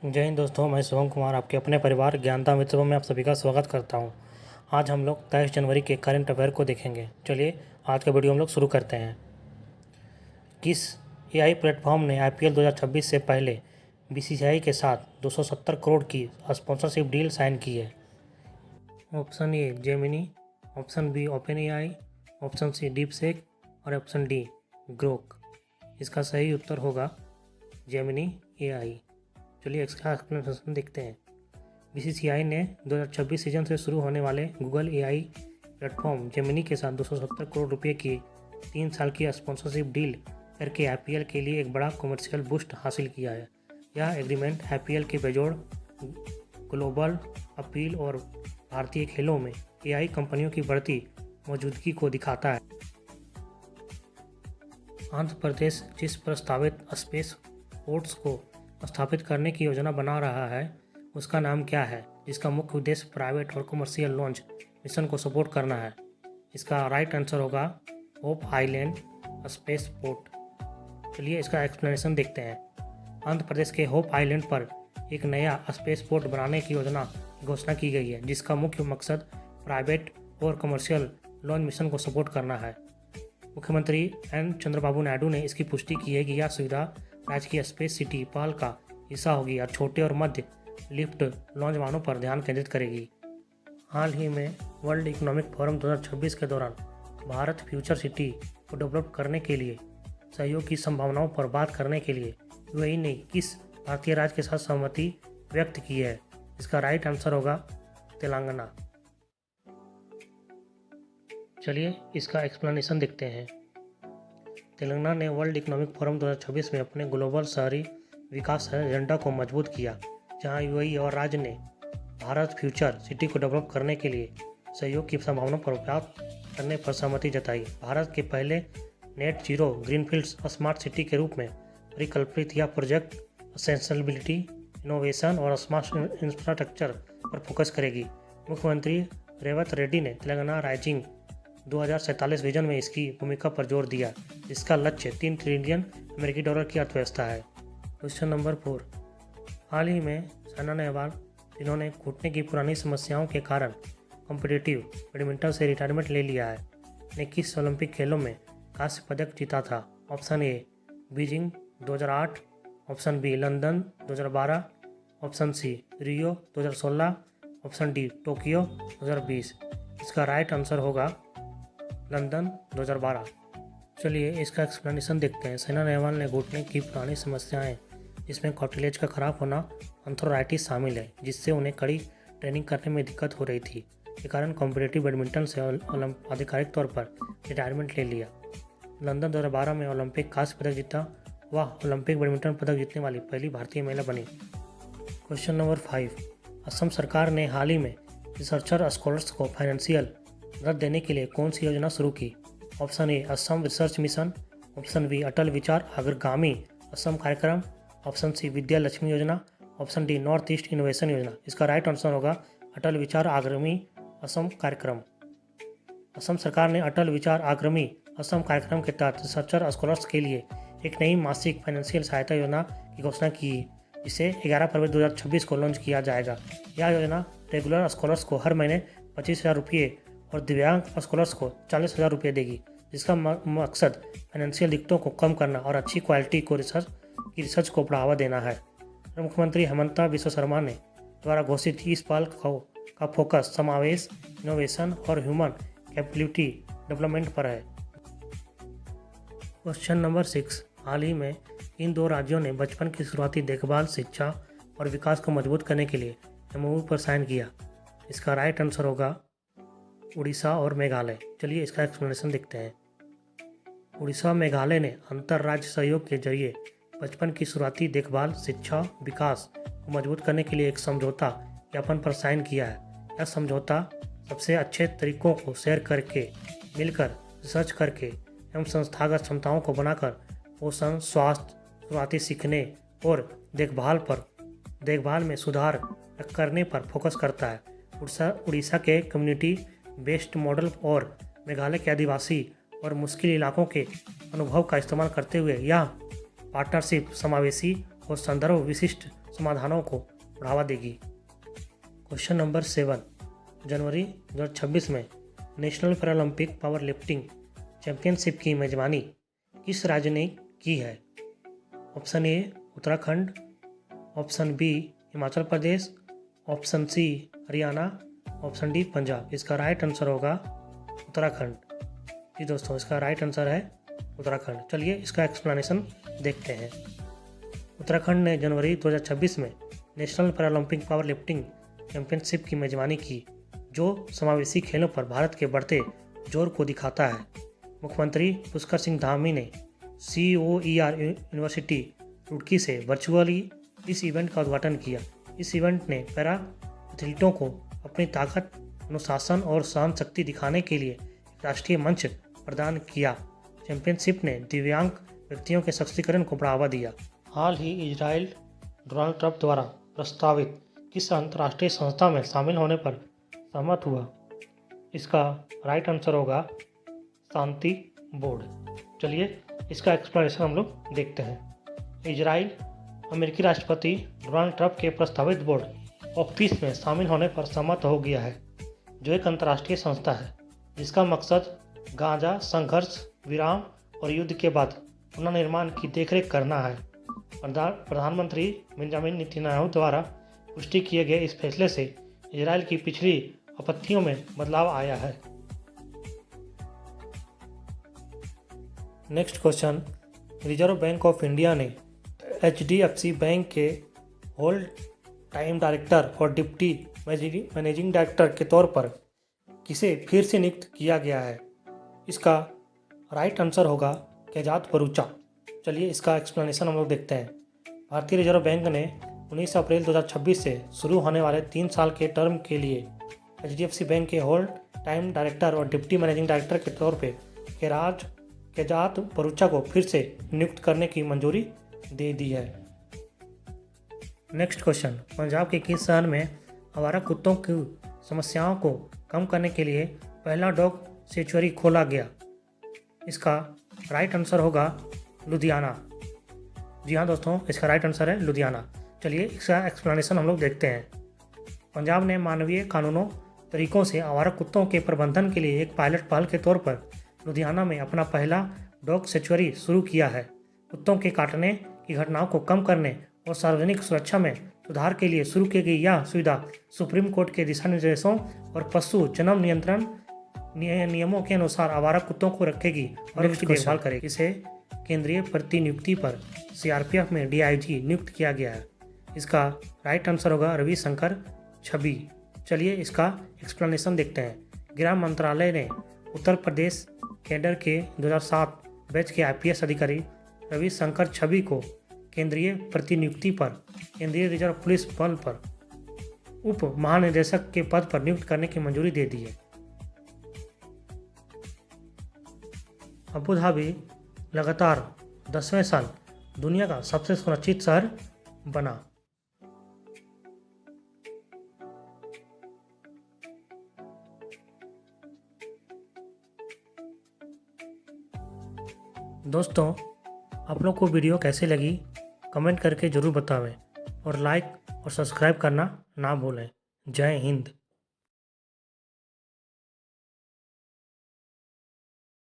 जय हिंद दोस्तों, मैं शिवम कुमार आपके अपने परिवार ज्ञानता मित्रों में आप सभी का स्वागत करता हूं। आज हम लोग 23 जनवरी के करंट अफेयर को देखेंगे। चलिए आज का वीडियो हम लोग शुरू करते हैं। किस एआई प्लेटफॉर्म ने आईपीएल 2026 से पहले बीसीसीआई के साथ 270 करोड़ की स्पॉन्सरशिप डील साइन की है? Option A Gemini, option B Open AI, option C DeepSeek और ऑप्शन डी ग्रोक। इसका सही उत्तर होगा जेमिनी एआई। चलिए इसका एक्सप्लेनेशन देखते हैं। बीसीसीआई ने 2026 सीजन से शुरू होने वाले गूगल एआई प्लेटफॉर्म जेमिनी के साथ 270 करोड़ रुपए की 3 साल की स्पॉन्सरशिप डील करके आईपीएल के लिए एक बड़ा कमर्शियल बूस्ट हासिल किया है। यह एग्रीमेंट आईपीएल के बेजोड़ ग्लोबल अपील और भारतीय खेलों में एआई कंपनियों की बढ़ती मौजूदगी को दिखाता है। आंध्र प्रदेश जिस प्रस्तावित स्पेस पोर्ट्स को स्थापित करने की योजना बना रहा है उसका नाम क्या है, जिसका मुख्य उद्देश्य प्राइवेट और कमर्शियल लॉन्च मिशन को सपोर्ट करना है? इसका राइट आंसर होगा होप आइलैंड स्पेस पोर्ट। चलिए इसका एक्सप्लेनेशन देखते हैं। आंध्र प्रदेश के होप आइलैंड पर एक नया स्पेस पोर्ट बनाने की योजना की घोषणा की गई है, जिसका मुख्य मकसद प्राइवेट और कमर्शियल लॉन्च मिशन को सपोर्ट करना है। मुख्यमंत्री एन चंद्रबाबू नायडू ने इसकी पुष्टि की है कि यह सुविधा राज्य की स्पेस सिटी पहल का हिस्सा होगी और छोटे और मध्य लिफ्ट लॉन्च वाहनों पर ध्यान केंद्रित करेगी। हाल ही में वर्ल्ड इकोनॉमिक फोरम 2026 के दौरान भारत फ्यूचर सिटी को डेवलप करने के लिए सहयोग की संभावनाओं पर बात करने के लिए यूएई ने किस भारतीय राज्य के साथ सहमति व्यक्त की है? इसका राइट आंसर होगा तेलंगाना। चलिए इसका एक्सप्लेनेशन देखते हैं। तेलंगाना ने वर्ल्ड इकोनॉमिक फोरम 2026 में अपने ग्लोबल शहरी विकास एजेंडा को मजबूत किया, जहां यूएई और राज्य ने भारत फ्यूचर सिटी को डेवलप करने के लिए सहयोग की संभावनाओं पर बात करने पर सहमति जताई। भारत के पहले नेट जीरो ग्रीनफील्ड्स स्मार्ट सिटी के रूप में परिकल्पित यह प्रोजेक्ट सस्टेनेबिलिटी, इनोवेशन और स्मार्ट इंफ्रास्ट्रक्चर पर फोकस करेगी। मुख्यमंत्री रेवंत रेड्डी ने तेलंगाना राइजिंग 2047 विजन में इसकी भूमिका पर जोर दिया, जिसका लक्ष्य 3 ट्रिलियन अमेरिकी डॉलर की अर्थव्यवस्था है। Question number 4। हाल ही में साइना नेहवाल, जिन्होंने घुटने की पुरानी समस्याओं के कारण कॉम्पिटिटिव बैडमिंटन से रिटायरमेंट ले लिया है, ने किस ओलंपिक खेलों में कांस्य पदक जीता था? Option a Beijing 2008, option b London 2012, option c Rio 2016, option d Tokyo 2020। इसका राइट आंसर होगा लंदन 2012। चलिए इसका एक्सप्लेनेशन देखते हैं। साइना नेहवाल ने घुटने की पुरानी समस्याएं, जिसमें कार्टिलेज का खराब होना, आर्थराइटिस शामिल है, जिससे उन्हें कड़ी ट्रेनिंग करने में दिक्कत हो रही थी, के कारण कॉम्पिटिटिव बैडमिंटन से आधिकारिक तौर पर रिटायरमेंट ले लिया। लंदन 2012 में ओलंपिक कांस्य पदक जीता। वह ओलंपिक बैडमिंटन पदक जीतने वाली पहली भारतीय महिला बनी। Question number 5। असम सरकार ने हाल ही में रिसर्चर स्कॉलर्स को फाइनेंशियल मदद देने के लिए कौन सी योजना शुरू की? Option A Assam research mission, option B Atal विचार अग्रगामी असम कार्यक्रम, ऑप्शन सी विद्या लक्ष्मी योजना, option D North East innovation योजना। इसका राइट आंसर होगा अटल विचार अग्रगामी असम कार्यक्रम। असम सरकार ने अटल विचार अग्रगामी असम कार्यक्रम के तहत रिसर्चर स्कॉलर्स के लिए एक नई मासिक फाइनेंशियल सहायता योजना की घोषणा की, जिसे 11 फरवरी 2026 को लॉन्च किया जाएगा। यह योजना रेगुलर स्कॉलर्स को हर महीने 25,000 रुपये और दिव्यांग स्कॉलर्स को 40,000 रुपये देगी, जिसका मकसद फाइनेंशियल दिक्कतों को कम करना और अच्छी क्वालिटी को रिसर्च को बढ़ावा देना है। मुख्यमंत्री हेमंता बिस्वा शर्मा ने द्वारा घोषित इस पहल का फोकस समावेश, इनोवेशन और ह्यूमन कैपेबिलिटी डेवलपमेंट पर है। Question number 6। हाल ही में इन दो राज्यों ने बचपन की शुरुआती देखभाल, शिक्षा और विकास को मजबूत करने के लिए एमओयू पर साइन किया। इसका राइट आंसर होगा उड़ीसा और मेघालय। चलिए इसका एक्सप्लेनेशन देखते हैं। उड़ीसा और मेघालय ने अंतर्राज्य सहयोग के जरिए बचपन की शुरुआती देखभाल, शिक्षा, विकास को मजबूत करने के लिए एक समझौता ज्ञापन पर साइन किया है। यह समझौता सबसे अच्छे तरीकों को शेयर करके, मिलकर रिसर्च करके एवं संस्थागत क्षमताओं को बनाकर पोषण, स्वास्थ्य, शुरुआती सीखने और देखभाल में सुधार करने पर फोकस करता है। उड़ीसा के कम्युनिटी बेस्ड मॉडल और मेघालय के आदिवासी और मुश्किल इलाकों के अनुभव का इस्तेमाल करते हुए यह पार्टनरशिप समावेशी और संदर्भ विशिष्ट समाधानों को बढ़ावा देगी। क्वेश्चन नंबर 7, जनवरी 2026 में national Paralympic powerlifting championship की मेजबानी किस राज्य ने की है? Option a Uttarakhand, option b Himachal Pradesh, option c Haryana, option d Punjab. इसका राइट आंसर होगा उत्तराखंड। जी दोस्तों, इसका राइट आंसर है उत्तराखंड। चलिए इसका एक्सप्लेनेशन देखते हैं। उत्तराखंड ने जनवरी 2026 में national Paralympic powerlifting championship की मेजबानी की, जो समावेशी खेलों पर भारत के बढ़ते जोर को दिखाता है। मुख्यमंत्री पुष्कर सिंह धामी ने COER यूनिवर्सिटी रुड़की से वर्चुअली इस इवेंट का उद्घाटन किया। इस इवेंट ने पैरा एथलीटों को अपनी ताकत, अनुशासन और सहन शक्ति दिखाने के लिए एक राष्ट्रीय मंच प्रदान किया। चैंपियनशिप ने दिव्यांग व्यक्तियों के सशक्तिकरण को बढ़ावा दिया। हाल ही इजराइल डोनाल्ड ट्रंप द्वारा प्रस्तावित किस अंतर्राष्ट्रीय संस्था में शामिल होने पर सहमत हुआ? इसका राइट आंसर होगा शांति बोर्ड। चलिए इसका एक्सप्लेनेशन हम लोग देखते हैं। इजराइल अमेरिकी राष्ट्रपति डोनाल्ड ट्रंप के प्रस्तावित बोर्ड ऑफ पीस में शामिल होने पर सहमत हो गया है, जो एक अंतर्राष्ट्रीय संस्था है जिसका मकसद गाजा संघर्ष विराम और युद्ध के बाद पुनर्निर्माण की देखरेख करना है। प्रधानमंत्री बेंजामिन नेतन्याहू द्वारा पुष्टि किए गए इस फैसले से इजराइल की पिछली आपत्तियों में बदलाव आया है। Next question, reserve bank of India ने HDFC बैंक के होल्ड टाइम डायरेक्टर और डिप्टी मैनेजिंग डायरेक्टर के तौर पर किसे फिर से नियुक्त किया गया है? इसका राइट आंसर होगा केजात परूचा। चलिए इसका एक्सप्लेनेशन हम लोग देखते हैं। भारतीय रिजर्व बैंक ने 19 अप्रैल 2026 से शुरू होने वाले 3 साल के टर्म के लिए HDFC बैंक के होल्ड टाइम डायरेक्टर और डिप्टी मैनेजिंग डायरेक्टर के तौर पर केजात परूचा को फिर से नियुक्त करने की मंजूरी दे दी है। नेक्स्ट क्वेश्चन, पंजाब के किस शहर में आवारा कुत्तों की समस्याओं को कम करने के लिए पहला डॉग सेंचुरी खोला गया? इसका राइट आंसर होगा लुधियाना। जी हाँ दोस्तों, इसका राइट आंसर है लुधियाना। चलिए इसका एक्सप्लेनेशन हम लोग देखते हैं। पंजाब ने मानवीय कानूनों तरीकों से आवारा कुत्तों के प्रबंधन के लिए एक पायलट पहल के तौर पर लुधियाना में अपना पहला डॉग सेंचुरी शुरू किया है। कुत्तों के काटने की घटनाओं को कम करने और सार्वजनिक सुरक्षा में सुधार के लिए शुरू की गई यह सुविधा सुप्रीम कोर्ट के दिशा निर्देशों और पशु जन्म नियंत्रण नियमों के अनुसार आवारा कुत्तों को रखेगी और उसकी देखभाल करेगी। इसे केंद्रीय प्रतिनियुक्ति पर CRPF में DIG नियुक्त किया गया है। इसका राइट आंसर होगा रविशंकर छवि। चलिए इसका एक्सप्लेनेशन देखते हैं। गृह मंत्रालय ने उत्तर प्रदेश कैडर के 2007 बैच के IPS अधिकारी रविशंकर छवि को केंद्रीय प्रतिनियुक्ति पर केंद्रीय रिजर्व पुलिस बल पर उप महानिदेशक के पद पर नियुक्त करने की मंजूरी दे दी है। अबू धाबी लगातार 10वें साल दुनिया का सबसे सुरक्षित शहर बना। दोस्तों, आप लोग को वीडियो कैसे लगी कमेंट करके ज़रूर बतावें और लाइक और सब्सक्राइब करना ना भूलें। जय हिंद।